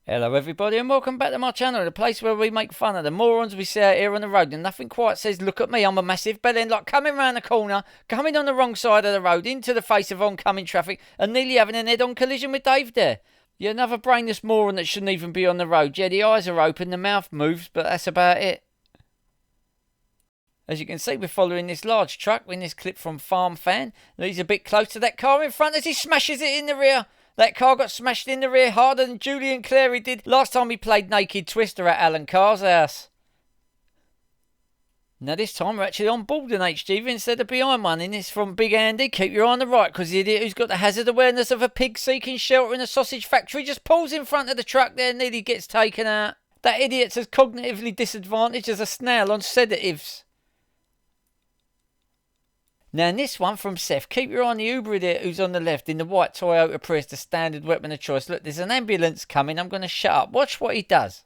Hello everybody and welcome back to my channel, the place where we make fun of the morons we see out here on the road, and nothing quite says look at me, I'm a massive bellend, like coming round the corner, coming on the wrong side of the road into the face of oncoming traffic and nearly having an head-on collision with Dave there. You're another brainless moron that shouldn't even be on the road. Yeah, the eyes are open, the mouth moves, but that's about it. As you can see, we're following this large truck in this clip from Farm Fan. He's a bit close to that car in front as he smashes it in the rear. That car got smashed in the rear harder than Julian Clary did last time he played Naked Twister at Alan Carr's house. Now this time we're actually on board an HGV instead of behind one, and this from Big Andy. Keep your eye on the right, because the idiot who's got the hazard awareness of a pig seeking shelter in a sausage factory just pulls in front of the truck there and nearly gets taken out. That idiot's as cognitively disadvantaged as a snail on sedatives. Now in this one from Seth, keep your eye on the Uber idiot who's on the left in the white Toyota Prius, the standard weapon of choice. Look, there's an ambulance coming, I'm going to shut up. Watch what he does.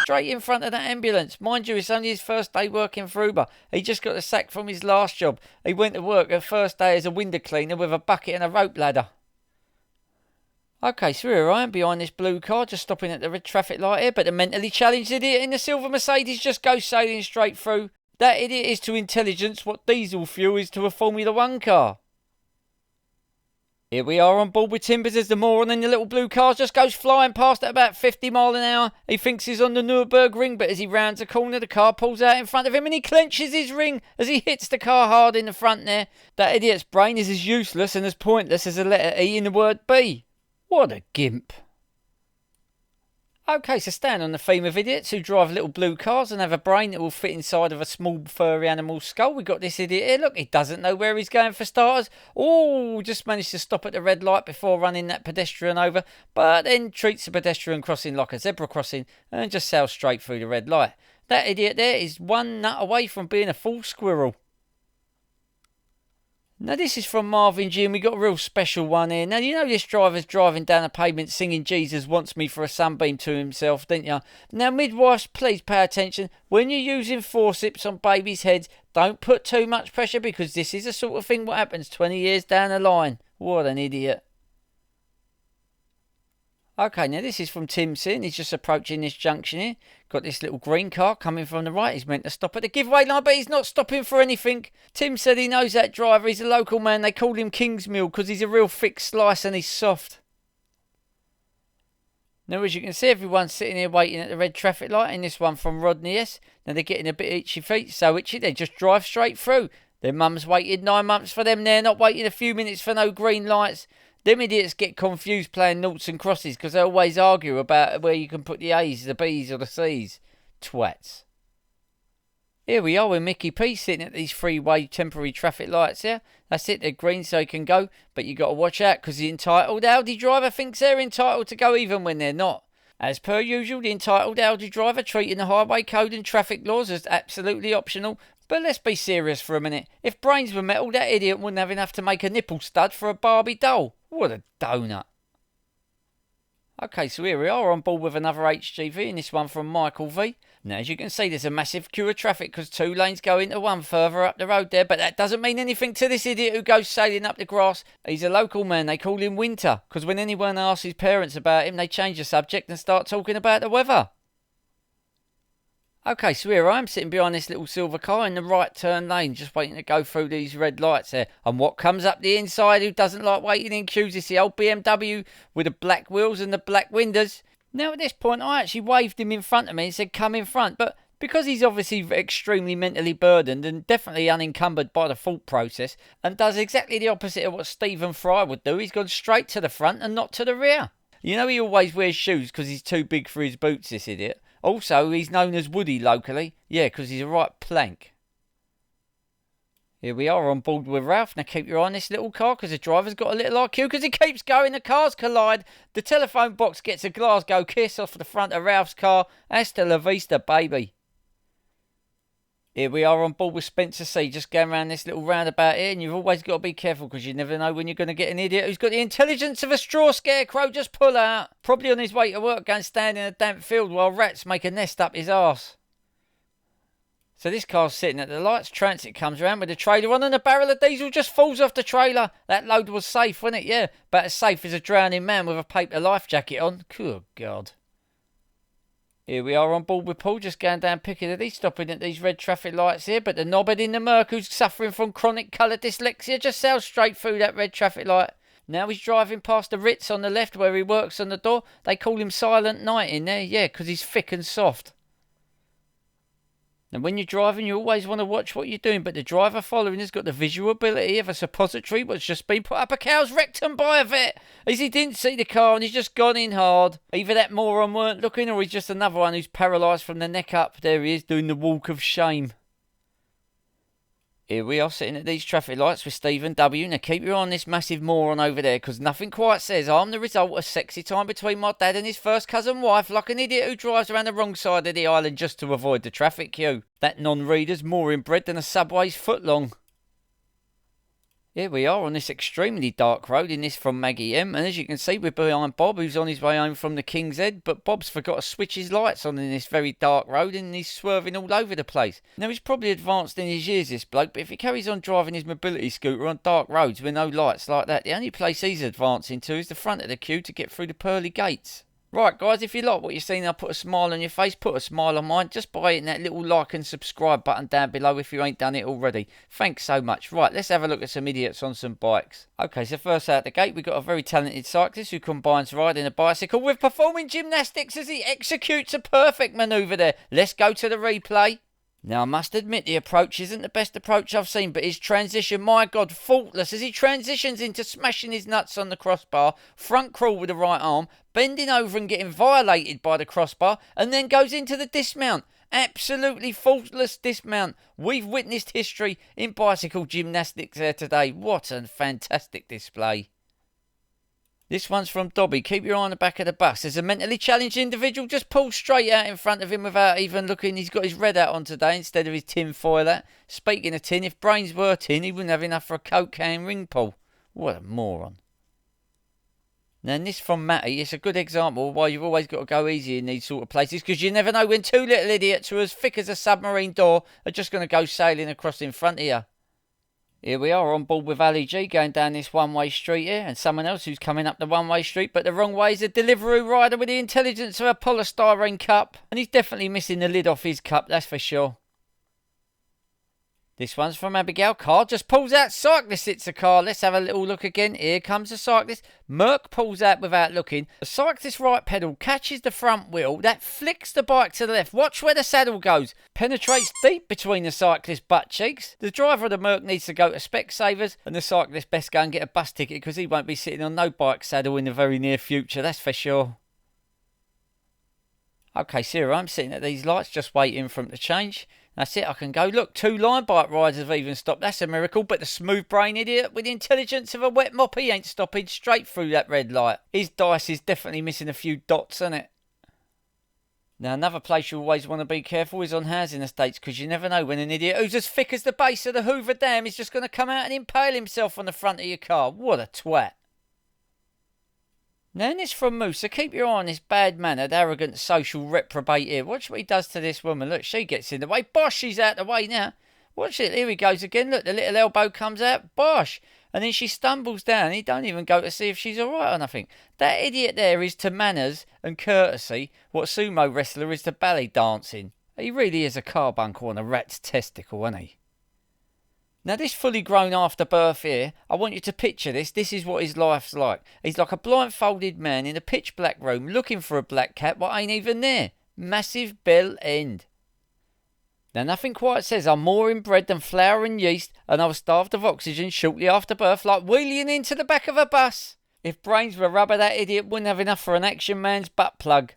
Straight in front of that ambulance. Mind you, it's only his first day working for Uber. He just got the sack from his last job. He went to work the first day as a window cleaner with a bucket and a rope ladder. Okay, so here I am behind this blue car, just stopping at the red traffic light here, but the mentally challenged idiot in the silver Mercedes just goes sailing straight through. That idiot is to intelligence what diesel fuel is to a Formula 1 car. Here we are on board with Timbers as the moron in the little blue car just goes flying past at about 50 miles an hour. He thinks he's on the Nürburgring, but as he rounds a corner, the car pulls out in front of him and he clenches his ring as he hits the car hard in the front there. That idiot's brain is as useless and as pointless as a letter E in the word B. What a gimp. Okay, so staying on the theme of idiots who drive little blue cars and have a brain that will fit inside of a small furry animal's skull, we got this idiot here. Look, he doesn't know where he's going for starters. Oh, just managed to stop at the red light before running that pedestrian over, but then treats the pedestrian crossing like a zebra crossing and just sails straight through the red light. That idiot there is one nut away from being a full squirrel. Now this is from Marvin G, and we got a real special one here. Now you know this driver's driving down the pavement singing Jesus Wants Me for a Sunbeam to himself, didn't you? Now midwives, please pay attention. When you're using forceps on babies' heads, don't put too much pressure, because this is the sort of thing what happens 20 years down the line. What an idiot. Okay, now this is from Tim Sin. He's just approaching this junction here. Got this little green car coming from the right. He's meant to stop at the giveaway line, but he's not stopping for anything. Tim said he knows that driver. He's a local man. They call him Kingsmill because he's a real thick slice and he's soft. Now, as you can see, everyone's sitting here waiting at the red traffic light. And this one from Rodney S. Now, they're getting a bit itchy feet. So itchy, they just drive straight through. Their mum's waited 9 months for them. They're not waiting a few minutes for no green lights. Them idiots get confused playing noughts and crosses because they always argue about where you can put the A's, the B's or the C's. Twats. Here we are with Mickey P sitting at these three-way temporary traffic lights here. That's it, they're green so he can go. But you got to watch out because the entitled Audi driver thinks they're entitled to go even when they're not. As per usual, the entitled Audi driver treating the highway code and traffic laws as absolutely optional. But let's be serious for a minute. If brains were metal, that idiot wouldn't have enough to make a nipple stud for a Barbie doll. What a donut. Okay, so here we are on board with another HGV, and this one from Michael V. Now, as you can see, there's a massive queue of traffic because 2 lanes go into one further up the road there, but that doesn't mean anything to this idiot who goes sailing up the grass. He's a local man. They call him Winter because when anyone asks his parents about him, they change the subject and start talking about the weather. Okay, so here I am sitting behind this little silver car in the right turn lane, just waiting to go through these red lights there. And what comes up the inside, who doesn't like waiting in queues? It's the old BMW with the black wheels and the black windows. Now at this point, I actually waved him in front of me and said, come in front. But because he's obviously extremely mentally burdened and definitely unencumbered by the thought process, and does exactly the opposite of what Stephen Fry would do, he's gone straight to the front and not to the rear. You know he always wears shoes because he's too big for his boots, this idiot. Also, he's known as Woody locally. Yeah, because he's a right plank. Here we are on board with Ralph. Now keep your eye on this little car because the driver's got a little IQ because he keeps going. The cars collide. The telephone box gets a Glasgow kiss off the front of Ralph's car. Hasta la vista, baby. Here we are on board with Spencer C. Just going around this little roundabout here, and you've always got to be careful because you never know when you're going to get an idiot who's got the intelligence of a straw scarecrow just pull out. Probably on his way to work, going stand in a damp field while rats make a nest up his arse. So this car's sitting at the lights, transit comes around with the trailer on and a barrel of diesel just falls off the trailer. That load was safe, wasn't it? Yeah, about as safe as a drowning man with a paper life jacket on. Good God. Here we are on board with Paul, just going down Piccadilly, stopping at these red traffic lights here, but the knobhead in the Merc who's suffering from chronic colour dyslexia just sails straight through that red traffic light. Now he's driving past the Ritz on the left where he works on the door. They call him Silent Night in there, yeah, because he's thick and soft. And when you're driving, you always want to watch what you're doing, but the driver following has got the visual ability of a suppository what's just been put up a cow's rectum by a vet, as he didn't see the car and he's just gone in hard. Either that moron weren't looking or he's just another one who's paralysed from the neck up. There he is, doing the walk of shame. Here we are sitting at these traffic lights with Stephen W. Now keep your eye on this massive moron over there, because nothing quite says I'm the result of sexy time between my dad and his first cousin wife, like an idiot who drives around the wrong side of the island just to avoid the traffic queue. That non-reader's more inbred than a subway's foot long. Here we are on this extremely dark road in this from Maggie M, and as you can see we're behind Bob who's on his way home from the King's Head, but Bob's forgot to switch his lights on in this very dark road and he's swerving all over the place. Now he's probably advanced in his years, this bloke, but if he carries on driving his mobility scooter on dark roads with no lights like that, the only place he's advancing to is the front of the queue to get through the pearly gates. Right guys, if you like what you're seeing, I'll put a smile on your face, put a smile on mine, just by hitting that little like and subscribe button down below if you ain't done it already. Thanks so much. Right, let's have a look at some idiots on some bikes. Okay, so first out the gate, we've got a very talented cyclist who combines riding a bicycle with performing gymnastics as he executes a perfect manoeuvre there. Let's go to the replay. Now, I must admit the approach isn't the best approach I've seen, but his transition, my God, faultless as he transitions into smashing his nuts on the crossbar, front crawl with the right arm, bending over and getting violated by the crossbar, and then goes into the dismount. Absolutely faultless dismount. We've witnessed history in bicycle gymnastics there today. What a fantastic display. This one's from Dobby. Keep your eye on the back of the bus. There's a mentally challenged individual just pulls straight out in front of him without even looking. He's got his red hat on today instead of his tin foil hat. Speaking of tin, if brains were tin, he wouldn't have enough for a Coke can ring pull. What a moron. Now, this from Matty. It's a good example of why you've always got to go easy in these sort of places, because you never know when two little idiots who are as thick as a submarine door are just going to go sailing across in front of you. Here we are on board with Ali G going down this one-way street here, and someone else who's coming up the one-way street, but the wrong way is a Deliveroo rider with the intelligence of a polystyrene cup, and he's definitely missing the lid off his cup, that's for sure. This one's from Abigail. Car just pulls out. Cyclist hits a car. Let's have a little look again. Here comes the cyclist. Merc pulls out without looking. The cyclist's right pedal catches the front wheel. That flicks the bike to the left. Watch where the saddle goes. Penetrates deep between the cyclist's butt cheeks. The driver of the Merc needs to go to Specsavers, and the cyclist best go and get a bus ticket, because he won't be sitting on no bike saddle in the very near future. That's for sure. Okay, Sarah, I'm sitting at these lights just waiting for them to change. That's it, I can go. Look, 2 line bike riders have even stopped. That's a miracle. But the smooth brain idiot with the intelligence of a wet mop, he ain't stopping straight through that red light. His dice is definitely missing a few dots, isn't it? Now, another place you always want to be careful is on housing estates, because you never know when an idiot who's as thick as the base of the Hoover Dam is just going to come out and impale himself on the front of your car. What a twat. Now, this from Moose, so keep your eye on this bad-mannered, arrogant, social reprobate here. Watch what he does to this woman. Look, she gets in the way. Bosh, she's out the way now. Watch it, here he goes again. Look, the little elbow comes out. Bosh. And then she stumbles down. He don't even go to see if she's all right or nothing. That idiot there is to manners and courtesy what sumo wrestler is to ballet dancing. He really is a carbuncle on a rat's testicle, isn't he? Now, this fully grown afterbirth here, I want you to picture this. This is what his life's like. He's like a blindfolded man in a pitch black room looking for a black cat what ain't even there. Massive bell end. Now, nothing quite says I'm more inbred than flour and yeast, and I was starved of oxygen shortly after birth, like wheeling into the back of a bus. If brains were rubber, that idiot wouldn't have enough for an action man's butt plug.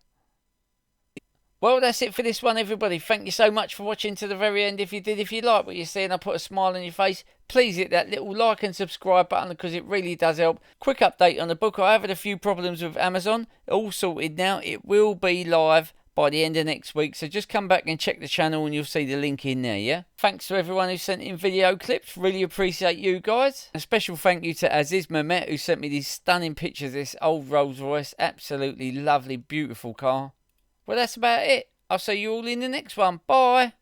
Well, that's it for this one, everybody. Thank you so much for watching to the very end. If you did, if you like what you're seeing, I put a smile on your face. Please hit that little like and subscribe button, because it really does help. Quick update on the book. I have had a few problems with Amazon. All sorted now. It will be live by the end of next week. So just come back and check the channel and you'll see the link in there, yeah? Thanks to everyone who sent in video clips. Really appreciate you guys. A special thank you to Aziz Mehmet, who sent me these stunning pictures of this old Rolls Royce. Absolutely lovely, beautiful car. Well, that's about it. I'll see you all in the next one. Bye.